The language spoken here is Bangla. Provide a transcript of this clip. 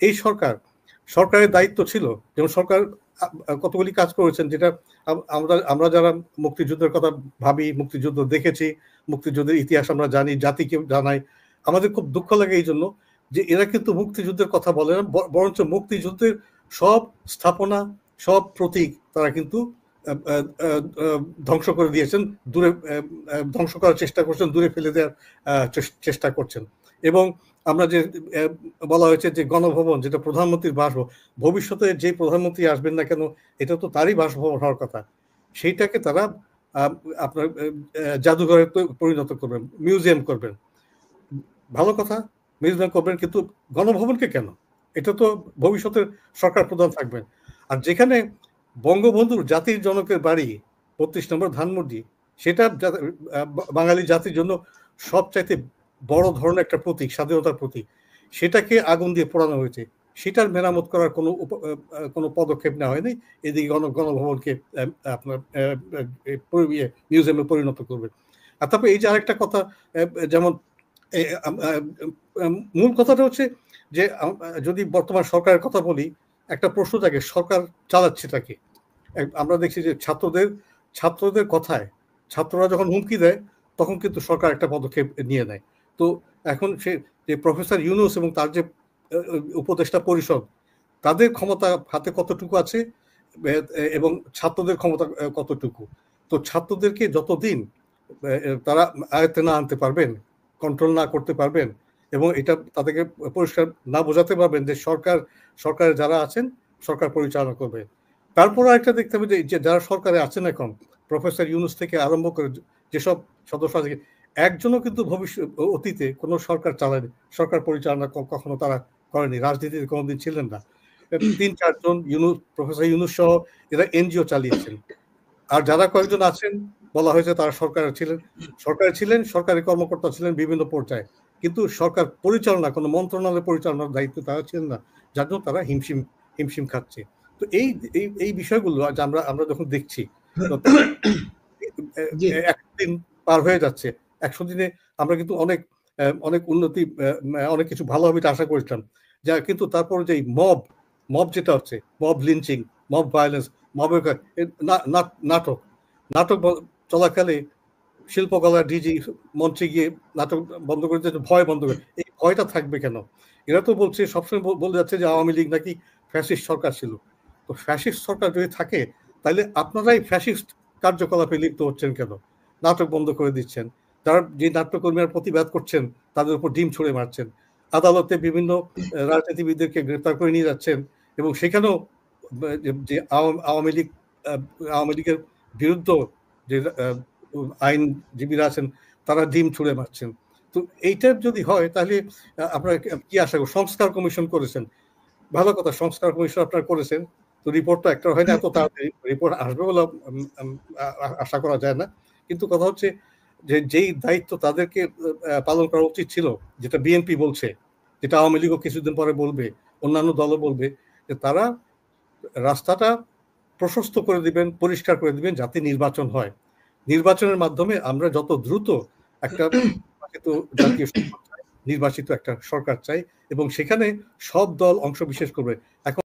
এই সরকারের দায়িত্ব ছিল, যেমন সরকার কতগুলি কাজ করেছেন, যেটা আমরা যারা মুক্তিযুদ্ধের কথা ভাবি, মুক্তিযুদ্ধ দেখেছি, মুক্তিযুদ্ধের ইতিহাস আমরা জানি, জাতিকে জানাই, আমাদের খুব দুঃখ লাগে এই জন্য যে এরা কিন্তু মুক্তিযুদ্ধের কথা বলে না, বরঞ্চ মুক্তিযুদ্ধের সব স্থাপনা, সব প্রতীক তারা কিন্তু ধ্বংস করে দিয়েছেন, দূরে ধ্বংস করার চেষ্টা করছেন, দূরে ফেলে দেওয়ার চেষ্টা করছেন। এবং আমরা যে বলা হয়েছে যে গণভবন, যেটা প্রধানমন্ত্রীর বাসভবন, ভবিষ্যতে যে প্রধানমন্ত্রী আসবেন না কেন এটা তো তারই বাসভবন হওয়ার কথা, সেইটাকে তারা আপনার জাদুঘরে পরিণত করবেন, মিউজিয়াম করবেন। ভালো কথা, মিউজিয়াম করবেন, কিন্তু গণভবনকে কেন? এটা তো ভবিষ্যতের সরকার প্রধান থাকবেন। আর যেখানে বঙ্গবন্ধুর জাতির জনকের বাড়ি ৩২ নম্বর ধানমন্ডি, সেটা বাঙালি জাতির জন্য সবচাইতে বড় ধরনের একটা প্রতীক, স্বাধীনতার প্রতীক, সেটাকে আগুন দিয়ে পোড়ানো হয়েছে। সেটার মেরামত করার কোনো পদক্ষেপ নেওয়া হয়নি। এদিকে গণভবনকে আপনার মিউজিয়ামে পরিণত করবে। আর তারপরে এই যে আরেকটা কথা, যেমন মূল কথাটা হচ্ছে যে যদি বর্তমান সরকারের কথা বলি, একটা প্রশ্ন থাকে, সরকার চালাচ্ছে তাকে। আমরা দেখছি যে ছাত্রদের কথায়, ছাত্ররা যখন হুমকি দেয় তখন কিন্তু সরকার একটা পদক্ষেপ নিয়ে নেয়। তো এখন সে যে প্রফেসর ইউনূস এবং তার যে উপদেষ্টা পরিষদ, তাদের ক্ষমতা হাতে কতটুকু আছে এবং ছাত্রদের ক্ষমতা কতটুকু। তো ছাত্রদেরকে যতদিন তারা আয়ত্তে না আনতে পারবেন, কন্ট্রোল না করতে পারবেন, এবং এটা তাদেরকে পরিষ্কার না বোঝাতে পারবেন যে সরকারে যারা আছেন সরকার পরিচালনা করবে। তারপর আরেকটা দেখতে হবে যে যারা সরকারে আছেন এখন, প্রফেসর ইউনূস থেকে আরম্ভ করে যেসব সদস্য আছে, একজনও কিন্তু অতীতে কোনো সরকার চালায়নি, সরকার পরিচালনা কখনো তারা করেনি, রাজনীতিতে কোনোদিন ছিলেন না। ৩-৪ জন প্রফেসর ইউনূস সহ এরা এনজিও চালিয়েছেন। আর যারা কয়েকজন আছেন বলা হয়েছে তারা সরকারে ছিলেন, সরকারি কর্মকর্তা ছিলেন বিভিন্ন পর্যায়ে, কিন্তু সরকার পরিচালনা, কোনো মন্ত্রণালয় পরিচালনার দায়িত্ব তারা ছিলেন না, যার জন্য তারা হিমশিম খাচ্ছে। তো এই বিষয়গুলো আজ আমরা যখন দেখছি, 100 দিন পার হয়ে যাচ্ছে, 100 দিনে আমরা কিন্তু অনেক উন্নতি, অনেক কিছু ভালো হবে আশা করেছিলাম, যা কিন্তু তারপর যে মব যেটা হচ্ছে, মব লিঞ্চিং, মব ভায়োলেন্স, নাটক চলাকালে শিল্পকলা ডিজি মঞ্চে গিয়ে নাটক বন্ধ করে দিতে, ভয় বন্ধ করে, এই ভয়টা থাকবে কেন? এরা তো বলছে, সবসময় বলে যাচ্ছে যে আওয়ামী লীগ নাকি ফ্যাসিস্ট সরকার ছিল। তো ফ্যাসিস্ট সরকার যদি থাকে তাহলে আপনারাই ফ্যাসিস্ট কার্যকলাপে লিপ্ত হচ্ছেন কেন? নাটক বন্ধ করে দিচ্ছেন, যারা যে নাট্যকর্মীরা প্রতিবাদ করছেন তাদের উপর ডিম ছুঁড়ে মারছেন, আদালতে বিভিন্ন রাজনীতিবিদদেরকে গ্রেফতার করে নিয়ে যাচ্ছেন, এবং সেখানেও যে আওয়ামী লীগের বিরুদ্ধে যে আইনজীবীরা আছেন তারা ডিম ছুঁড়ে মারছেন। তো এইটা যদি হয় তাহলে আপনারা কি আশা করেন? সংস্কার কমিশন করেছেন, ভালো কথা, সংস্কার কমিশন আপনারা করেছেন, তো রিপোর্ট তো একটা হয় না, এত তাড়াতাড়ি রিপোর্ট আসবে বলে আশা করা যায় না। কিন্তু কথা হচ্ছে যে যেই দায়িত্ব তাদেরকে পালন করা উচিত ছিল, যেটা বিএনপি বলছে, যেটা আওয়ামী লীগও কিছুদিন পরে বলবে, অন্যান্য দলও বলবে, যে তারা রাস্তাটা প্রশস্ত করে দিবেন, পরিষ্কার করে দিবেন, যাতে নির্বাচন হয়। নির্বাচনের মাধ্যমে আমরা যত দ্রুত একটা জাতীয় নির্বাচিত একটা সরকার চাই, এবং সেখানে সব দল অংশ বিশেষ করবে। এখন